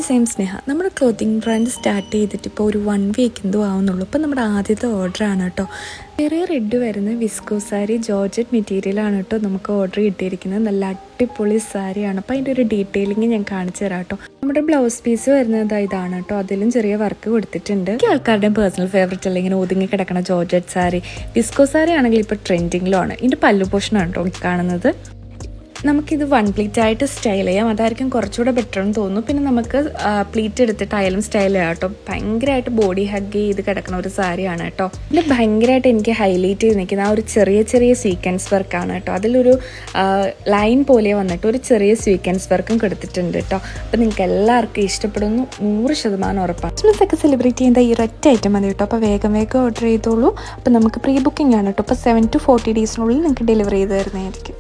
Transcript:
Same സ്നേഹ നമ്മുടെ clothing brand start ചെയ്തിട്ട് ഇപ്പോൾ ഒരു 1 വീക്ക് എന്തോ ആവുന്നുള്ളൂ. ഇപ്പോൾ നമ്മുടെ ആദ്യത്തെ ഓർഡറാണ് കേട്ടോ. ചെറിയ റെഡ് വരുന്ന വിസ്കോ സാരി ജോർജറ്റ് മെറ്റീരിയലാണ് കേട്ടോ നമുക്ക് ഓർഡർ കിട്ടിയിരിക്കുന്നത്. നല്ല അടിപൊളി സാരിയാണ്. അപ്പോൾ അതിൻ്റെ ഒരു ഡീറ്റെയിലിംഗ് ഞാൻ കാണിച്ചു തരാം കേട്ടോ. നമ്മുടെ ബ്ലൗസ് പീസ് വരുന്നത് ഇതാണ് കേട്ടോ. അതിലും ചെറിയ വർക്ക് കൊടുത്തിട്ടുണ്ട്. ആൾക്കാരുടെയും പേഴ്സണൽ ഫേവറേറ്റ് അല്ല ഇങ്ങനെ ഒതുങ്ങി കിടക്കണ ജോർജറ്റ് സാരി. വിസ്കോ സാരി ആണെങ്കിൽ ഇപ്പോൾ ട്രെൻഡിങ്ങിലാണ്. ഇതിൻ്റെ പല്ലു പോർഷനാണ് കേട്ടോ കാണുന്നത്. നമുക്കിത് 1 പ്ലീറ്റ് ആയിട്ട് സ്റ്റൈൽ ചെയ്യാം, അതായിരിക്കും കുറച്ചുകൂടെ ബെറ്റർ എന്ന് തോന്നുന്നു. പിന്നെ നമുക്ക് പ്ലീറ്റ് എടുത്തിട്ടായാലും സ്റ്റൈൽ ചെയ്യാം കേട്ടോ. ഭയങ്കരമായിട്ട് ബോഡി ഹഗ് ചെയ്ത് കിടക്കുന്ന ഒരു സാരിയാണ് കേട്ടോ. ഇതിൽ ഭയങ്കരമായിട്ട് എനിക്ക് ഹൈലൈറ്റ് ചെയ്ത് നിൽക്കുന്ന ആ ഒരു ചെറിയ സീക്വൻസ് വർക്കാണ് കേട്ടോ. അതിലൊരു ലൈൻ പോലെ വന്നിട്ട് ഒരു ചെറിയ സീക്വൻസ് വർക്കും കൊടുത്തിട്ടുണ്ട് കേട്ടോ. അപ്പോൾ നിങ്ങൾക്ക് എല്ലാവർക്കും ഇഷ്ടപ്പെടുന്നു, 100% ഉറപ്പാണ്. ക്രിസ്മസ് ഒക്കെ സെലിബ്രേറ്റ് ചെയ്യുന്ന ഈ ഒരൊറ്റ ഐറ്റം മതി കേട്ടോ. അപ്പോൾ വേഗം ഓർഡർ ചെയ്തോളൂ. അപ്പോൾ നമുക്ക് പ്രീ ബുക്കിംഗ് ആണ് കേട്ടോ. അപ്പോൾ 7 to 40 ഡേയ്സിനുള്ളിൽ നിങ്ങൾക്ക് ഡെലിവറി ചെയ്ത് തരുന്നതായിരിക്കും.